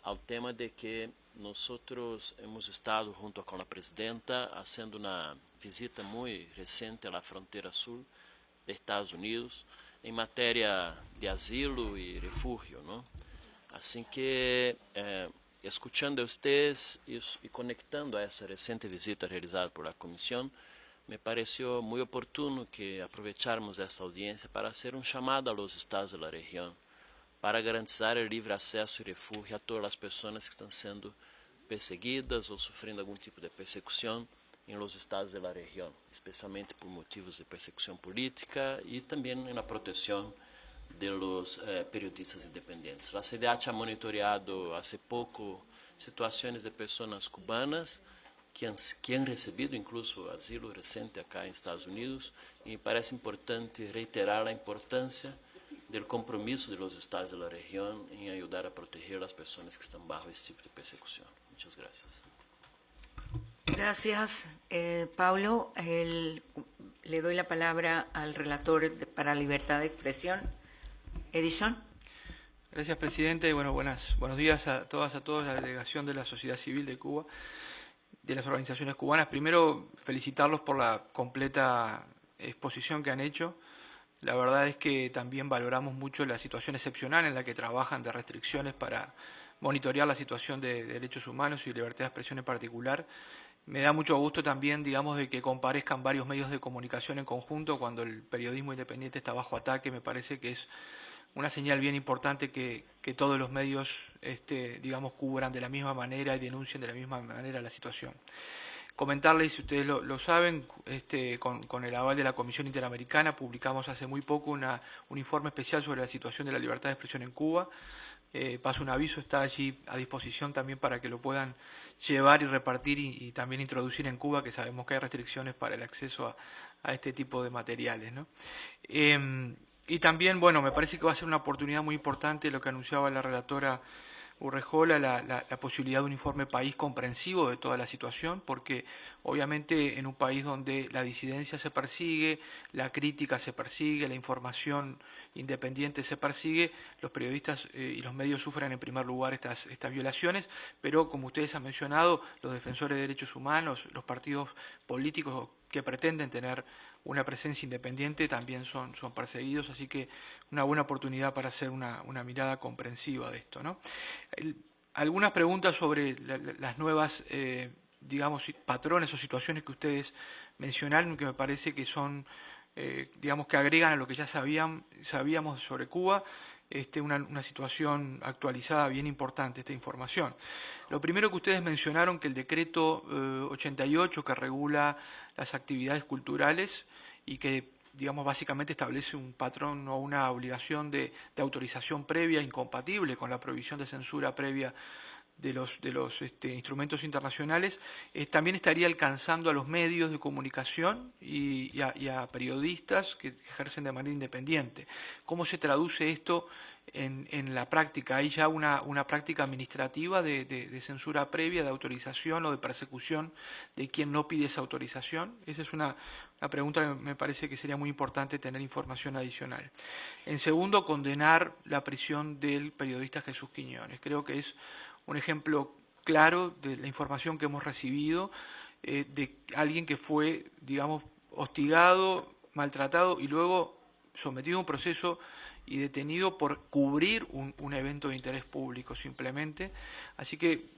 al tema de que nosotros hemos estado junto con la presidenta haciendo una visita muy reciente a la frontera sur de Estados Unidos en materia de asilo y refugio, ¿no? Así que, escuchando a ustedes y conectando a esa reciente visita realizada por la Comisión, me pareció muy oportuno que aprovecháramos esta audiencia para hacer un llamado a los estados de la región para garantizar el libre acceso y refugio a todas las personas que están siendo perseguidas o sufriendo algún tipo de persecución en los estados de la región, especialmente por motivos de persecución política y también en la protección de los periodistas independientes. La CIDH ha monitoreado hace poco situaciones de personas cubanas que han recibido incluso asilo reciente acá en Estados Unidos, y me parece importante reiterar la importancia del compromiso de los estados de la región en ayudar a proteger a las personas que están bajo este tipo de persecución. Muchas gracias. Gracias, Paulo. Le doy la palabra al relator para libertad de expresión, Edison. Gracias, presidente. Bueno, buenos días a todas, a todos, la delegación de la sociedad civil de Cuba, de las organizaciones cubanas. Primero, felicitarlos por la completa exposición que han hecho. La verdad es que también valoramos mucho la situación excepcional en la que trabajan de restricciones para monitorear la situación de derechos humanos y libertad de expresión en particular. Me da mucho gusto también, digamos, de que comparezcan varios medios de comunicación en conjunto cuando el periodismo independiente está bajo ataque. Me parece que es una señal bien importante que todos los medios, digamos, cubran de la misma manera y denuncien de la misma manera la situación. Comentarles, si ustedes lo saben, con el aval de la Comisión Interamericana, publicamos hace muy poco un informe especial sobre la situación de la libertad de expresión en Cuba. Paso un aviso, está allí a disposición también para que lo puedan llevar y repartir y también introducir en Cuba, que sabemos que hay restricciones para el acceso a este tipo de materiales, ¿no? Y también, bueno, me parece que va a ser una oportunidad muy importante lo que anunciaba la relatora Urrejola la posibilidad de un informe país comprensivo de toda la situación, porque obviamente en un país donde la disidencia se persigue, la crítica se persigue, la información independiente se persigue, los periodistas y los medios sufren en primer lugar estas violaciones, pero como ustedes han mencionado, los defensores de derechos humanos, los partidos políticos que pretenden tener una presencia independiente también son perseguidos, así que una buena oportunidad para hacer una mirada comprensiva de esto, ¿no? Algunas preguntas sobre las nuevas, digamos, patrones o situaciones que ustedes mencionaron, que me parece que son, digamos, que agregan a lo que ya sabíamos sobre Cuba, una situación actualizada bien importante, esta información. Lo primero que ustedes mencionaron, que el decreto 88 que regula las actividades culturales y que, digamos, básicamente establece un patrón o una obligación de autorización previa incompatible con la prohibición de censura previa de los instrumentos internacionales, también estaría alcanzando a los medios de comunicación y a periodistas que ejercen de manera independiente. ¿Cómo se traduce esto en la práctica? ¿Hay ya una práctica administrativa de censura previa, de autorización o de persecución de quien no pide esa autorización? Esa es una pregunta que me parece que sería muy importante tener información adicional. En segundo, condenar la prisión del periodista Jesús Quiñones. Creo que es un ejemplo claro de la información que hemos recibido de alguien que fue, digamos, hostigado, maltratado y luego sometido a un proceso y detenido por cubrir un evento de interés público simplemente. Así que,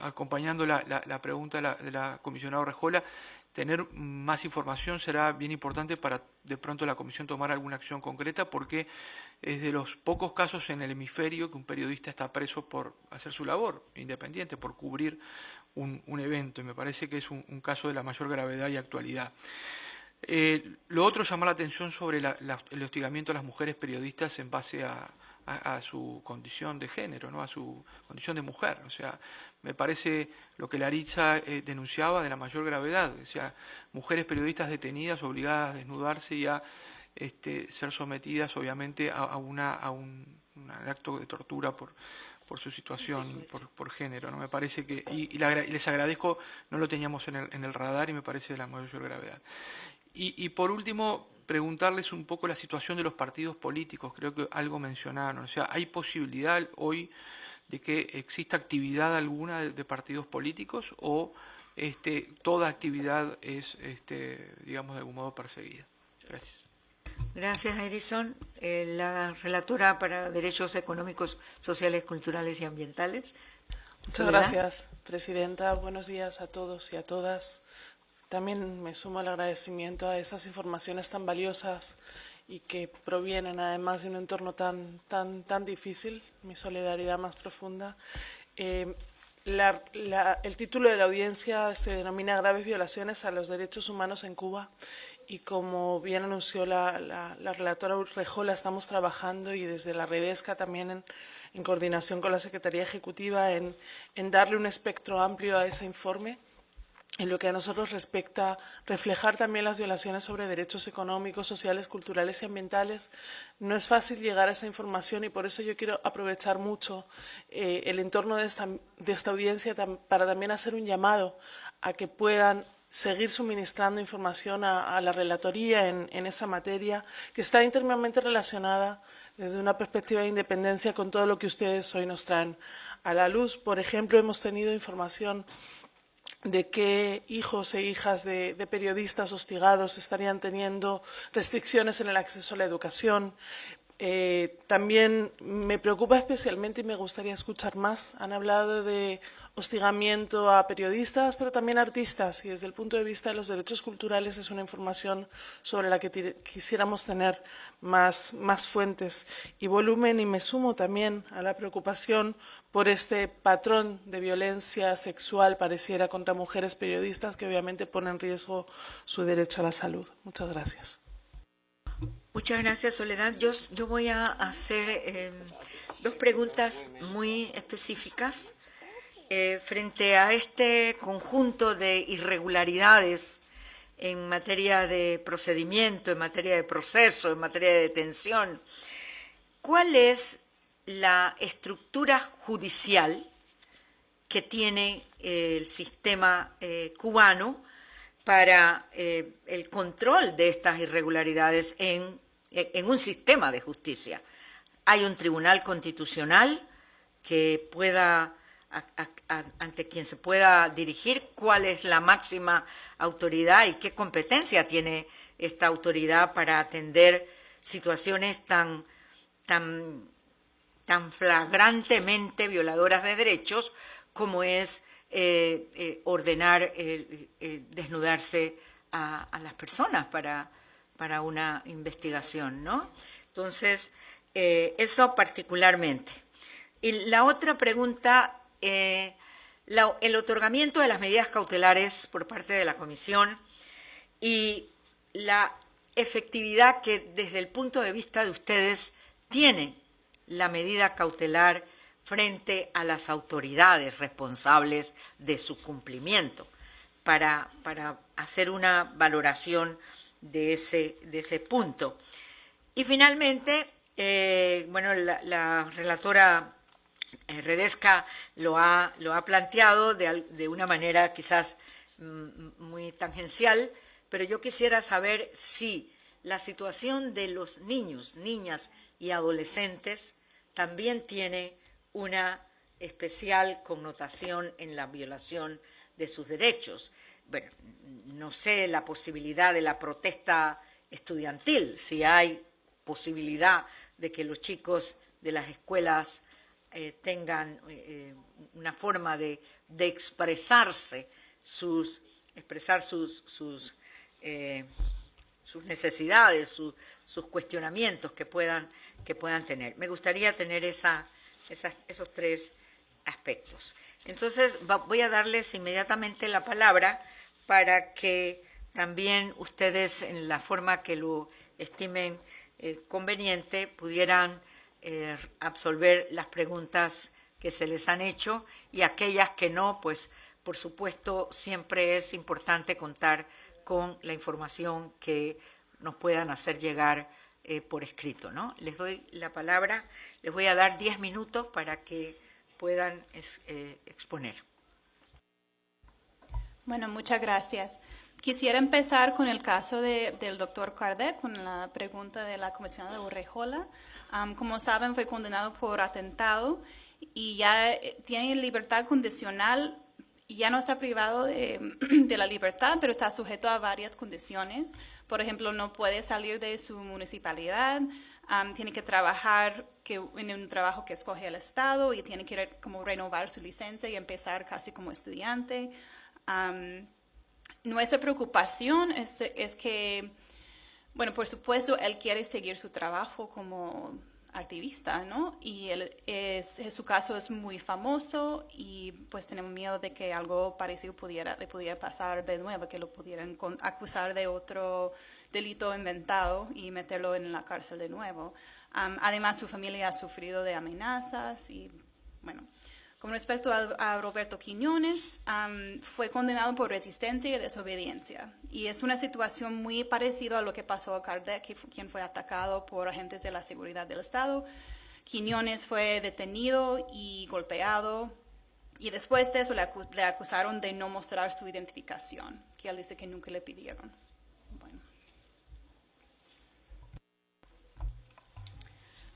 acompañando la pregunta de la comisionada Urrejola, tener más información será bien importante para de pronto la comisión tomar alguna acción concreta, porque es de los pocos casos en el hemisferio que un periodista está preso por hacer su labor independiente, por cubrir un evento, y me parece que es un caso de la mayor gravedad y actualidad. Lo otro, llamar la atención sobre el hostigamiento a las mujeres periodistas en base a su condición de género, ¿no? A su condición de mujer. O sea, me parece lo que Laritza denunciaba de la mayor gravedad. O sea, mujeres periodistas detenidas, obligadas a desnudarse y a ser sometidas, obviamente, a un acto de tortura por su situación, por género, ¿no? Me parece que, y les agradezco, no lo teníamos en el radar y me parece de la mayor gravedad. Y por último, preguntarles un poco la situación de los partidos políticos. Creo que algo mencionaron. O sea, ¿hay posibilidad hoy de que exista actividad alguna de partidos políticos o toda actividad es, digamos, de algún modo perseguida? Gracias. Gracias, Edison. La relatora para Derechos Económicos, Sociales, Culturales y Ambientales. Muchas gracias, Presidenta. Buenos días a todos y a todas. También me sumo al agradecimiento a esas informaciones tan valiosas y que provienen además de un entorno tan difícil. Mi solidaridad más profunda. El título de la audiencia se denomina Graves violaciones a los derechos humanos en Cuba, y como bien anunció la relatora Urrejola, estamos trabajando, y desde la Redesca también en coordinación con la Secretaría Ejecutiva, en darle un espectro amplio a ese informe. En lo que a nosotros respecta, reflejar también las violaciones sobre derechos económicos, sociales, culturales y ambientales. No es fácil llegar a esa información, y por eso yo quiero aprovechar mucho el entorno de esta audiencia para también hacer un llamado a que puedan seguir suministrando información a la relatoría en esa materia, que está íntimamente relacionada desde una perspectiva de independencia con todo lo que ustedes hoy nos traen a la luz. Por ejemplo, hemos tenido información de que hijos e hijas de periodistas hostigados estarían teniendo restricciones en el acceso a la educación. También me preocupa especialmente, y me gustaría escuchar más, han hablado de hostigamiento a periodistas, pero también a artistas, y desde el punto de vista de los derechos culturales es una información sobre la que quisiéramos tener más fuentes y volumen, y me sumo también a la preocupación por este patrón de violencia sexual, pareciera, contra mujeres periodistas, que obviamente pone en riesgo su derecho a la salud. Muchas gracias. Muchas gracias, Soledad. Yo voy a hacer dos preguntas muy específicas frente a este conjunto de irregularidades en materia de procedimiento, en materia de proceso, en materia de detención. ¿Cuál es la estructura judicial que tiene el sistema cubano para el control de estas irregularidades en un sistema de justicia. Hay un tribunal constitucional que pueda, ante quien se pueda dirigir, cuál es la máxima autoridad y qué competencia tiene esta autoridad para atender situaciones tan flagrantemente violadoras de derechos como es ordenar desnudarse a las personas para una investigación, ¿no? Entonces, eso particularmente. Y la otra pregunta, el otorgamiento de las medidas cautelares por parte de la Comisión y la efectividad que desde el punto de vista de ustedes tiene la medida cautelar frente a las autoridades responsables de su cumplimiento, para hacer una valoración de ese punto. Y finalmente, bueno, la relatora Redesca lo ha planteado de una manera quizás muy tangencial, pero yo quisiera saber si la situación de los niños, niñas y adolescentes también tiene una especial connotación en la violación de sus derechos. Bueno, no sé la posibilidad de la protesta estudiantil, si hay posibilidad de que los chicos de las escuelas tengan una forma de expresarse, sus necesidades, sus cuestionamientos que puedan tener. Me gustaría tener esos tres aspectos. Entonces, voy a darles inmediatamente la palabra para que también ustedes, en la forma que lo estimen conveniente, pudieran absolver las preguntas que se les han hecho, y aquellas que no, pues, por supuesto, siempre es importante contar con la información que nos puedan hacer llegar por escrito, ¿no? Les doy la palabra, les voy a dar 10 minutos para que puedan exponer. Bueno, muchas gracias. Quisiera empezar con el caso del doctor Kardec, con la pregunta de la comisionada Urrejola. Como saben, fue condenado por atentado y ya tiene libertad condicional. Ya no está privado de la libertad, pero está sujeto a varias condiciones. Por ejemplo, no puede salir de su municipalidad, tiene que trabajar en un trabajo que escoge el Estado y tiene que como renovar su licencia y empezar casi como estudiante. Nuestra preocupación es que, bueno, por supuesto, él quiere seguir su trabajo como activista, ¿no? Y su caso es muy famoso y pues tenemos miedo de que algo parecido le pudiera pasar de nuevo, que lo pudieran acusar de otro delito inventado y meterlo en la cárcel de nuevo. Además, su familia ha sufrido de amenazas y, bueno, con respecto a Roberto Quiñones, fue condenado por resistencia y desobediencia. Y es una situación muy parecida a lo que pasó a Kardec, quien fue atacado por agentes de la seguridad del Estado. Quiñones fue detenido y golpeado, y después de eso le acusaron de no mostrar su identificación, que él dice que nunca le pidieron. Bueno.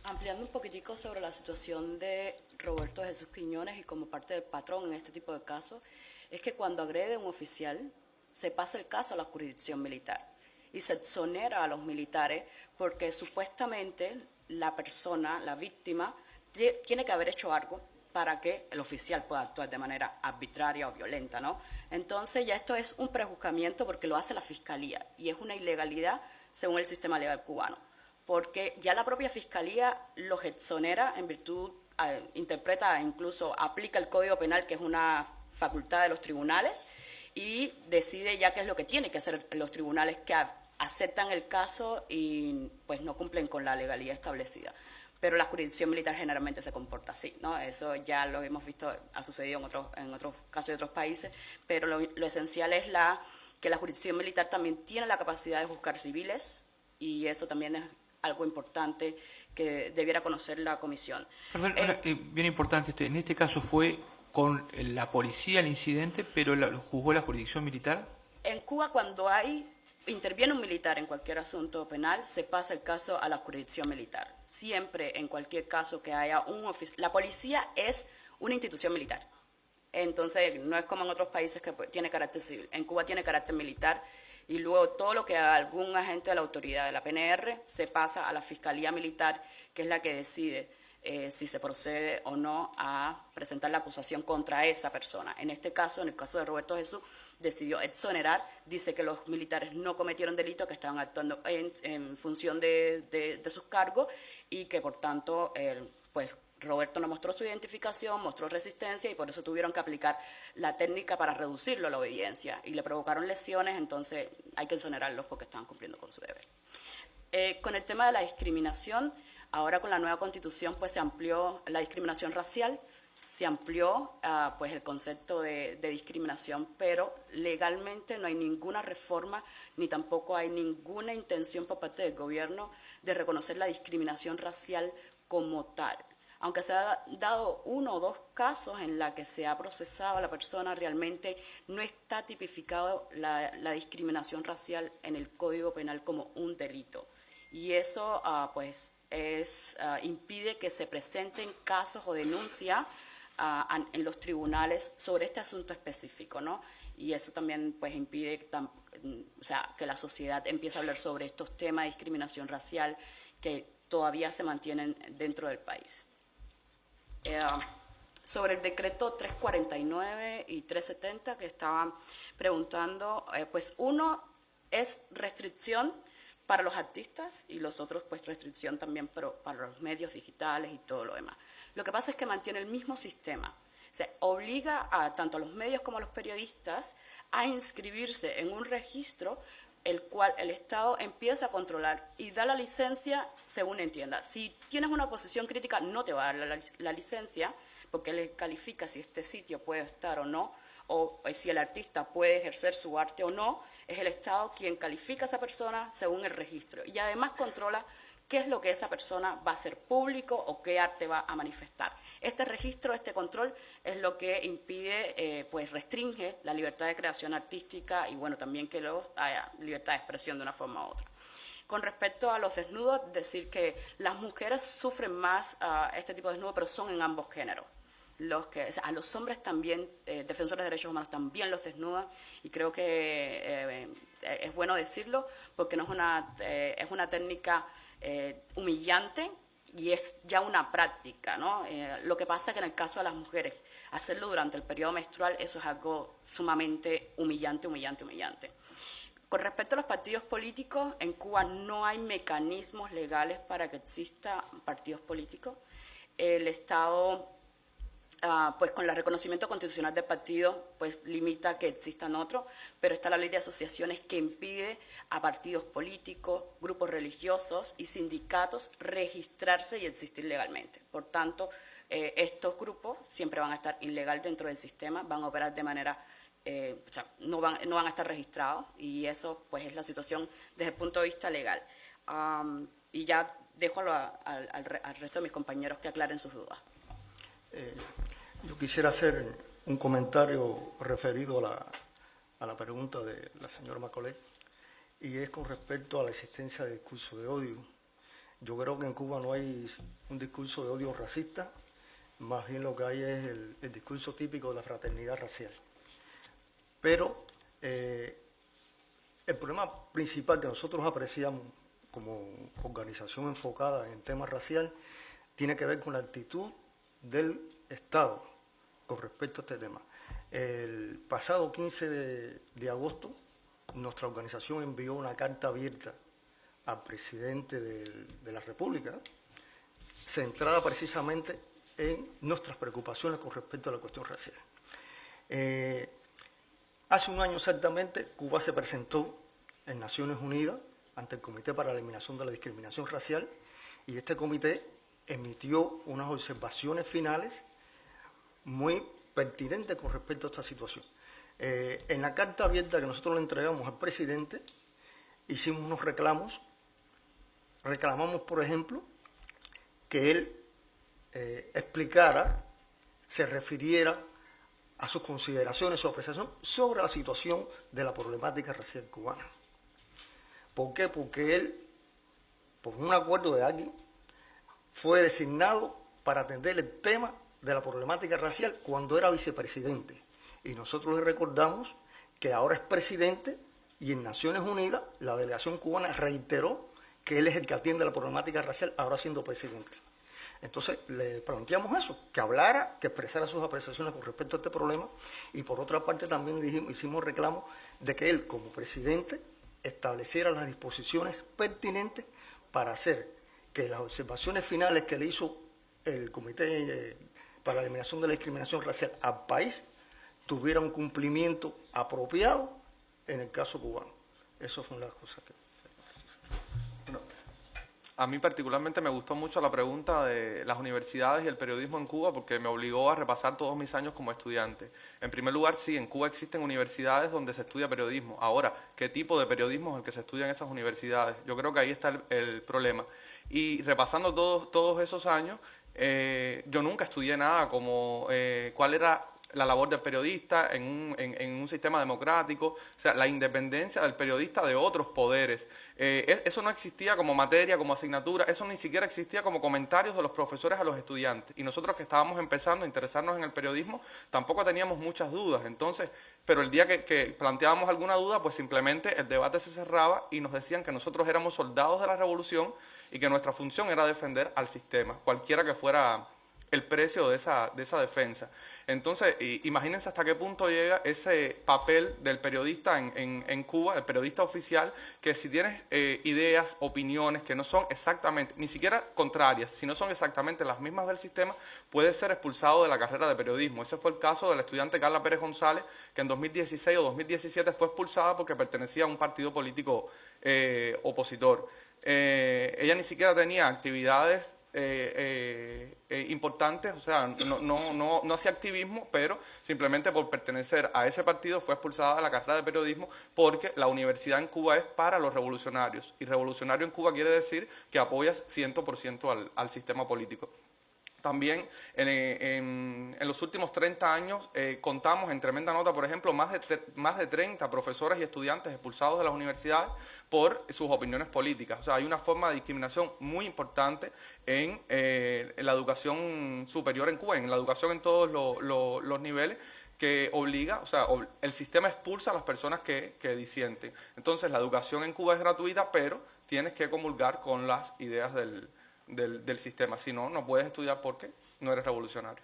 Ampliando un poquitico sobre la situación de Roberto Jesús Quiñones y como parte del patrón en este tipo de casos, es que cuando agrede a un oficial, se pasa el caso a la jurisdicción militar y se exonera a los militares porque supuestamente la persona, la víctima, tiene que haber hecho algo para que el oficial pueda actuar de manera arbitraria o violenta, ¿no? Entonces ya esto es un prejuzgamiento porque lo hace la Fiscalía y es una ilegalidad según el sistema legal cubano, porque ya la propia Fiscalía los exonera en virtud, interpreta e incluso aplica el Código Penal, que es una facultad de los tribunales, y decide ya qué es lo que tienen que hacer los tribunales que aceptan el caso y pues no cumplen con la legalidad establecida. Pero la jurisdicción militar generalmente se comporta así, ¿no? Eso ya lo hemos visto, ha sucedido en otros casos de otros países, pero lo esencial es que la jurisdicción militar también tiene la capacidad de juzgar civiles y eso también algo importante que debiera conocer la comisión. Perdón, bien importante, en este caso fue con la policía el incidente, pero lo juzgó la jurisdicción militar. En Cuba, cuando interviene un militar en cualquier asunto penal, se pasa el caso a la jurisdicción militar. Siempre, en cualquier caso que haya un oficial, la policía es una institución militar. Entonces, no es como en otros países que tiene carácter civil. En Cuba tiene carácter militar y luego todo lo que haga algún agente de la autoridad de la PNR se pasa a la Fiscalía Militar, que es la que decide si se procede o no a presentar la acusación contra esa persona. En este caso, en el caso de Roberto Jesús, decidió exonerar, dice que los militares no cometieron delito, que estaban actuando en función de sus cargos y que, por tanto, pues Roberto no mostró su identificación, mostró resistencia y por eso tuvieron que aplicar la técnica para reducirlo a la obediencia y le provocaron lesiones, entonces hay que exonerarlos porque estaban cumpliendo con su deber. Con el tema de la discriminación, ahora con la nueva Constitución pues se amplió la discriminación racial, se amplió pues el concepto de discriminación, pero legalmente no hay ninguna reforma ni tampoco hay ninguna intención por parte del gobierno de reconocer la discriminación racial como tal. Aunque se ha dado 1 o 2 casos en la que se ha procesado a la persona, realmente no está tipificado la discriminación racial en el Código Penal como un delito. Y eso pues impide que se presenten casos o denuncias en los tribunales sobre este asunto específico, ¿no? Y eso también pues impide que la sociedad empiece a hablar sobre estos temas de discriminación racial que todavía se mantienen dentro del país. Sobre el decreto 349 y 370 que estaban preguntando, pues uno es restricción para los artistas y los otros pues restricción también para los medios digitales y todo lo demás. Lo que pasa es que mantiene el mismo sistema. Se obliga tanto a los medios como a los periodistas a inscribirse en un registro el cual el Estado empieza a controlar y da la licencia según entienda. Si tienes una posición crítica, no te va a dar la licencia, porque él califica si este sitio puede estar o no, o si el artista puede ejercer su arte o no. Es el Estado quien califica a esa persona según el registro. Y además controla qué es lo que esa persona va a hacer público o qué arte va a manifestar. Este registro, este control, es lo que impide, pues restringe la libertad de creación artística y bueno, también que haya libertad de expresión de una forma u otra. Con respecto a los desnudos, decir que las mujeres sufren más este tipo de desnudos, pero son en ambos géneros. A los hombres también, defensores de derechos humanos también los desnudan y creo que es bueno decirlo porque no es una técnica humillante y es ya una práctica, ¿no? Lo que pasa es que en el caso de las mujeres, hacerlo durante el periodo menstrual, eso es algo sumamente humillante. Con respecto a los partidos políticos, en Cuba no hay mecanismos legales para que exista partidos políticos. El Estado, pues con el reconocimiento constitucional del partido, pues limita que existan otros, pero está la ley de asociaciones que impide a partidos políticos, grupos religiosos y sindicatos registrarse y existir legalmente. Por tanto, estos grupos siempre van a estar ilegal dentro del sistema, van a operar de manera, no van a estar registrados y eso pues es la situación desde el punto de vista legal. Y ya dejo al resto de mis compañeros que aclaren sus dudas. Yo quisiera hacer un comentario referido a la pregunta de la señora Macolet, y es con respecto a la existencia de discurso de odio. Yo creo que en Cuba no hay un discurso de odio racista, más bien lo que hay es el discurso típico de la fraternidad racial. Pero el problema principal que nosotros apreciamos como organización enfocada en temas racial tiene que ver con la actitud del Estado con respecto a este tema. El pasado 15 de agosto, nuestra organización envió una carta abierta al presidente de la República, centrada precisamente en nuestras preocupaciones con respecto a la cuestión racial. Hace un año exactamente, Cuba se presentó en Naciones Unidas ante el Comité para la Eliminación de la Discriminación Racial y este comité emitió unas observaciones finales muy pertinentes con respecto a esta situación. En la carta abierta que nosotros le entregamos al presidente, hicimos unos reclamos reclamamos, por ejemplo, que él explicara, se refiriera a sus consideraciones, su apreciación sobre la situación de la problemática racial cubana. ¿Por qué? Porque él, por un acuerdo de alguien, fue designado para atender el tema de la problemática racial cuando era vicepresidente. Y nosotros le recordamos que ahora es presidente y en Naciones Unidas la delegación cubana reiteró que él es el que atiende la problemática racial ahora siendo presidente. Entonces le planteamos eso, que hablara, que expresara sus apreciaciones con respecto a este problema, y por otra parte también hicimos reclamo de que él como presidente estableciera las disposiciones pertinentes para hacer que las observaciones finales que le hizo el Comité para la Eliminación de la Discriminación Racial al país tuviera un cumplimiento apropiado en el caso cubano. Eso son las cosas que... A mí particularmente me gustó mucho la pregunta de las universidades y el periodismo en Cuba porque me obligó a repasar todos mis años como estudiante. En primer lugar, sí, en Cuba existen universidades donde se estudia periodismo. Ahora, ¿qué tipo de periodismo es el que se estudia en esas universidades? Yo creo que ahí está el problema. Y repasando todos esos años, yo nunca estudié nada como cuál era la labor del periodista en un sistema democrático, o sea, la independencia del periodista de otros poderes. Eso no existía como materia, como asignatura, eso ni siquiera existía como comentarios de los profesores a los estudiantes. Y nosotros que estábamos empezando a interesarnos en el periodismo, tampoco teníamos muchas dudas. Entonces, pero el día que planteábamos alguna duda, pues simplemente el debate se cerraba y nos decían que nosotros éramos soldados de la revolución y que nuestra función era defender al sistema, cualquiera que fuera el precio de esa defensa. Entonces, imagínense hasta qué punto llega ese papel del periodista en Cuba, el periodista oficial, que si tienes ideas, opiniones que no son exactamente, ni siquiera contrarias, si no son exactamente las mismas del sistema, puede ser expulsado de la carrera de periodismo. Ese fue el caso de la estudiante Carla Pérez González, que en 2016 o 2017 fue expulsada porque pertenecía a un partido político opositor. Ella ni siquiera tenía actividades importantes, o sea, no hacía activismo, pero simplemente por pertenecer a ese partido fue expulsada de la carrera de periodismo porque la universidad en Cuba es para los revolucionarios y revolucionario en Cuba quiere decir que apoyas 100% al sistema político. También en los últimos 30 años contamos en tremenda nota, por ejemplo, más de 30 profesores y estudiantes expulsados de las universidades por sus opiniones políticas. O sea, hay una forma de discriminación muy importante en la educación superior en Cuba, en la educación en todos los niveles, que obliga, o sea, el sistema expulsa a las personas que disienten. Entonces, la educación en Cuba es gratuita, pero tienes que comulgar con las ideas del sistema. Si no, no puedes estudiar porque no eres revolucionario.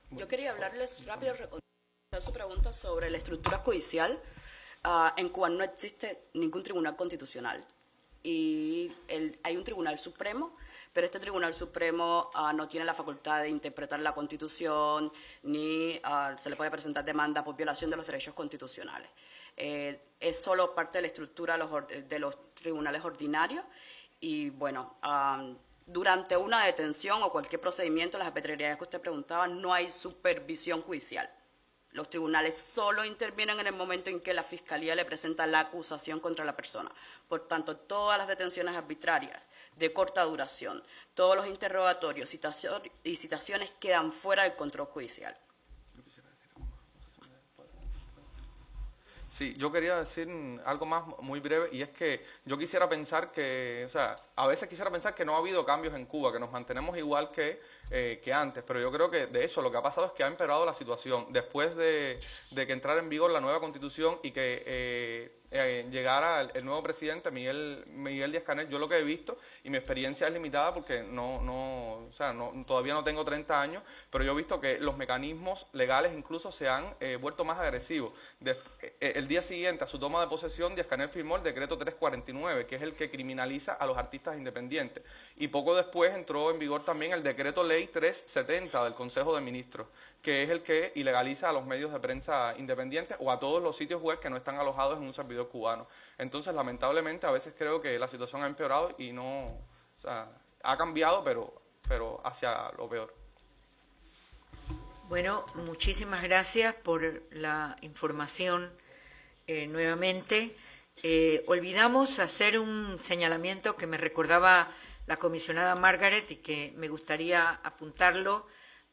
Yo quería hablarles rápido, responder su pregunta sobre la estructura judicial. En Cuba no existe ningún tribunal constitucional y hay un tribunal supremo, pero este Tribunal Supremo no tiene la facultad de interpretar la Constitución ni se le puede presentar demanda por violación de los derechos constitucionales. Es solo parte de la estructura de los tribunales ordinarios y, bueno, durante una detención o cualquier procedimiento, las arbitrariedades que usted preguntaba, no hay supervisión judicial. Los tribunales solo intervienen en el momento en que la Fiscalía le presenta la acusación contra la persona. Por tanto, todas las detenciones arbitrarias de corta duración, todos los interrogatorios y citaciones quedan fuera del control judicial. Sí, yo quería decir algo más muy breve, y es que yo quisiera pensar que, o sea, a veces quisiera pensar que no ha habido cambios en Cuba, que nos mantenemos igual que antes, pero yo creo que, de hecho, lo que ha pasado es que ha empeorado la situación. Después de que entrara en vigor la nueva Constitución y que llegara el nuevo presidente, Miguel Díaz-Canel, yo lo que he visto, y mi experiencia es limitada porque todavía no tengo 30 años, pero yo he visto que los mecanismos legales incluso se han vuelto más agresivos. El día siguiente a su toma de posesión, Díaz-Canel firmó el decreto 349, que es el que criminaliza a los artistas independientes, y poco después entró en vigor también el decreto ley 370 del Consejo de Ministros, que es el que ilegaliza a los medios de prensa independientes o a todos los sitios web que no están alojados en un servidor cubano. Entonces, lamentablemente, a veces creo que la situación ha empeorado y no, o sea, ha cambiado, pero hacia lo peor. Bueno, muchísimas gracias por la información nuevamente. Olvidamos hacer un señalamiento que me recordaba la comisionada Margaret y que me gustaría apuntarlo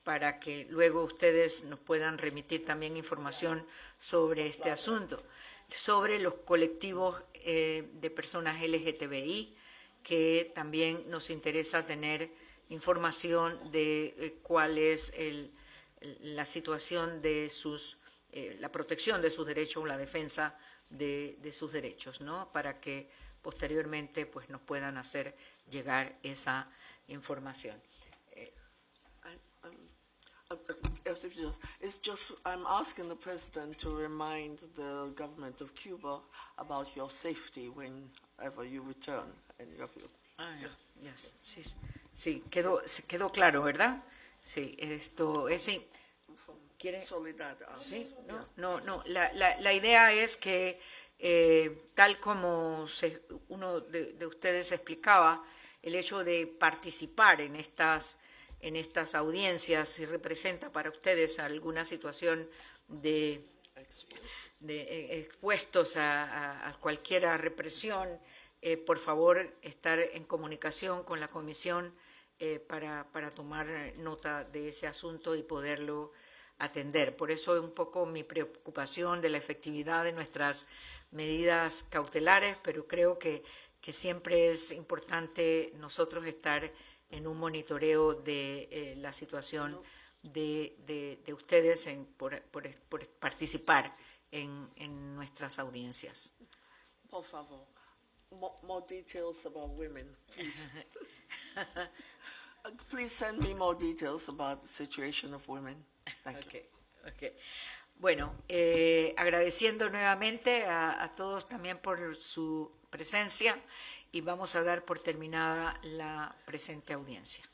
para que luego ustedes nos puedan remitir también información sobre este asunto, sobre los colectivos de personas LGTBI, que también nos interesa tener información de cuál es la situación de la protección de sus derechos o la defensa de sus derechos, ¿no? Para que posteriormente pues, nos puedan hacer llegar esa información. It's just, I'm asking the President to remind the government of Cuba about your safety whenever you return. Yes. Sí, quedó claro, ¿verdad? Sí, esto es... ¿Quiere? Sí, no. La idea es que, tal como uno de ustedes explicaba, el hecho de participar en estas audiencias, si representa para ustedes alguna situación de expuestos a cualquier represión, por favor, estar en comunicación con la Comisión para tomar nota de ese asunto y poderlo atender. Por eso es un poco mi preocupación de la efectividad de nuestras medidas cautelares, pero creo que siempre es importante nosotros estar en un monitoreo de la situación de ustedes por participar en nuestras audiencias. Por favor, more details about women, please. Please send me more details about the situation of women. Thank you. Okay. Bueno, agradeciendo nuevamente a todos también por su presencia y vamos a dar por terminada la presente audiencia.